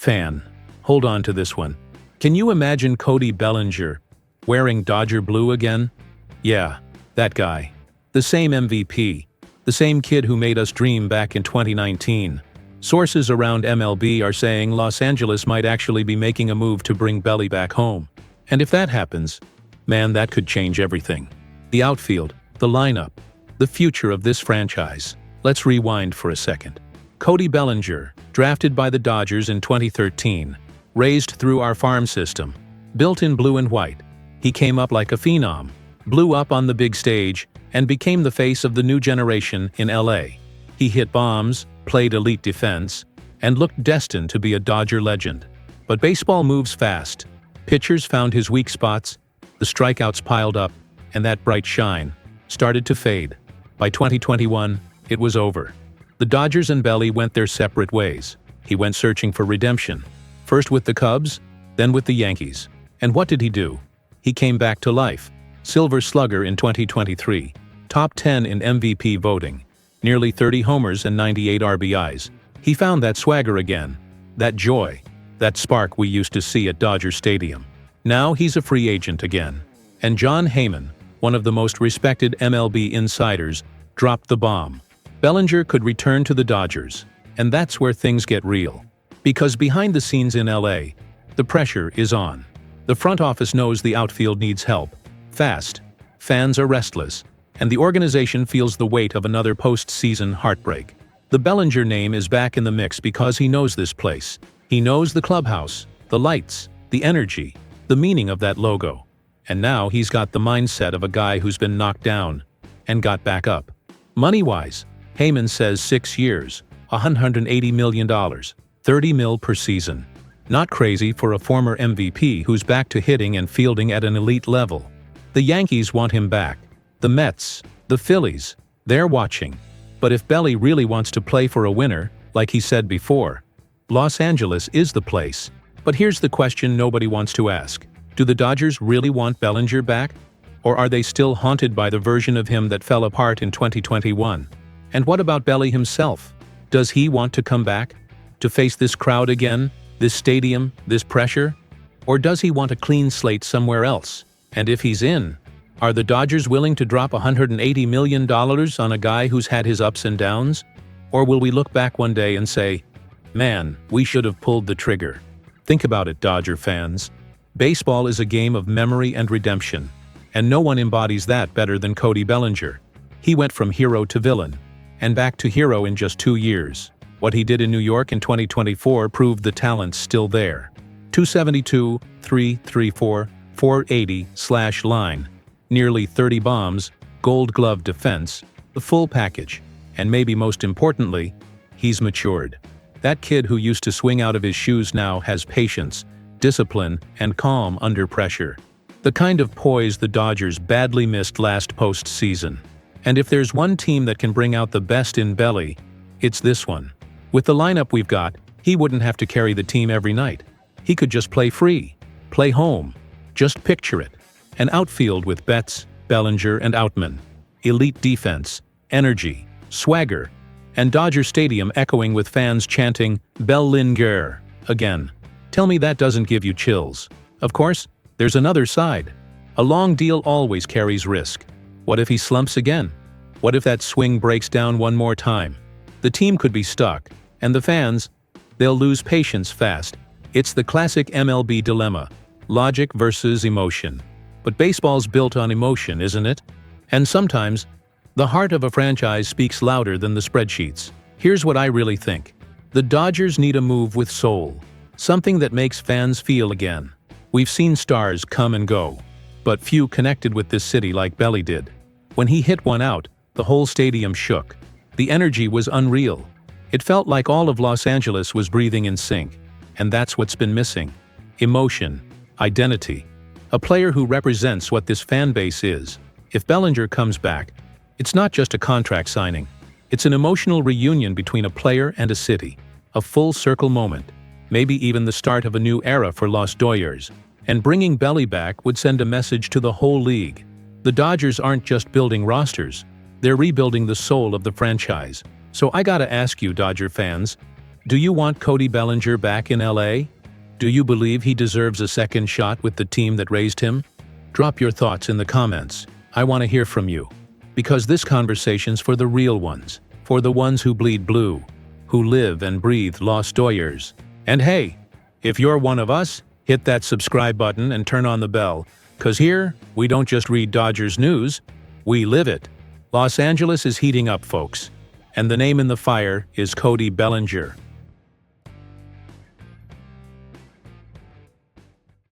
Fan, hold on to this one. Can you imagine Cody Bellinger wearing Dodger blue again? Yeah, that guy. The same MVP. The same kid who made us dream back in 2019. Sources around MLB are saying Los Angeles might actually be making a move to bring Belli back home. And if that happens, man, that could change everything. The outfield, the lineup, the future of this franchise. Let's rewind for a second. Cody Bellinger, drafted by the Dodgers in 2013, raised through our farm system, built in blue and white. He came up like a phenom, blew up on the big stage, and became the face of the new generation in LA. He hit bombs, played elite defense, and looked destined to be a Dodger legend. But baseball moves fast. Pitchers found his weak spots, the strikeouts piled up, and that bright shine started to fade. By 2021, it was over. The Dodgers and Belli went their separate ways. He went searching for redemption, first with the Cubs, then with the Yankees. And what did he do? He came back to life. Silver Slugger in 2023, top 10 in MVP voting, nearly 30 homers and 98 RBIs. He found that swagger again, that joy, that spark we used to see at Dodger Stadium. Now he's a free agent again. And Jon Heyman, one of the most respected MLB insiders, dropped the bomb. Bellinger could return to the Dodgers, and that's where things get real. Because behind the scenes in LA, the pressure is on. The front office knows the outfield needs help, fast, fans are restless, and the organization feels the weight of another postseason heartbreak. The Bellinger name is back in the mix because he knows this place. He knows the clubhouse, the lights, the energy, the meaning of that logo. And now he's got the mindset of a guy who's been knocked down and got back up. Money-wise, Heyman says 6 years, $180 million, $30 mil per season. Not crazy for a former MVP who's back to hitting and fielding at an elite level. The Yankees want him back. The Mets, the Phillies, they're watching. But if Belli really wants to play for a winner, like he said before, Los Angeles is the place. But here's the question nobody wants to ask. Do the Dodgers really want Bellinger back? Or are they still haunted by the version of him that fell apart in 2021? And what about Belli himself? Does he want to come back? To face this crowd again? This stadium? This pressure? Or does he want a clean slate somewhere else? And if he's in, are the Dodgers willing to drop $180 million on a guy who's had his ups and downs? Or will we look back one day and say, man, we should have pulled the trigger? Think about it, Dodger fans. Baseball is a game of memory and redemption, and no one embodies that better than Cody Bellinger. He went from hero to villain, and back to hero in just 2 years. What he did in New York in 2024 proved the talent's still there. 272, 334, 480/line. Nearly 30 bombs, gold glove defense, the full package. And maybe most importantly, he's matured. That kid who used to swing out of his shoes now has patience, discipline, and calm under pressure. The kind of poise the Dodgers badly missed last postseason. And if there's one team that can bring out the best in Belli, it's this one. With the lineup we've got, he wouldn't have to carry the team every night. He could just play free, play home. Just picture it. An outfield with Betts, Bellinger, and Outman. Elite defense, energy, swagger, and Dodger Stadium echoing with fans chanting Bellinger again. Tell me that doesn't give you chills. Of course, there's another side. A long deal always carries risk. What if he slumps again? What if that swing breaks down one more time? The team could be stuck, and the fans, they'll lose patience fast. It's the classic MLB dilemma, logic versus emotion. But baseball's built on emotion, isn't it? And sometimes, the heart of a franchise speaks louder than the spreadsheets. Here's what I really think. The Dodgers need a move with soul. Something that makes fans feel again. We've seen stars come and go, but few connected with this city like Belli did. When he hit one out, the whole stadium shook. The energy was unreal. It felt like all of Los Angeles was breathing in sync. And that's what's been missing. Emotion, identity. A player who represents what this fan base is. If Bellinger comes back, it's not just a contract signing. It's an emotional reunion between a player and a city. A full circle moment. Maybe even the start of a new era for Los Dodgers. And bringing Belli back would send a message to the whole league. The Dodgers aren't just building rosters. They're rebuilding the soul of the franchise. So I gotta ask you, Dodger fans, Do you want Cody Bellinger back in LA? Do you believe he deserves a second shot with the team that raised him? Drop your thoughts in the comments. I want to hear from you. Because this conversation's for the real ones, for the ones who bleed blue, who live and breathe Los Doyers. And hey, if you're one of us, hit that subscribe button and turn on the bell, 'cause here, we don't just read Dodgers news, we live it. Los Angeles is heating up, folks. And the name in the fire is Cody Bellinger.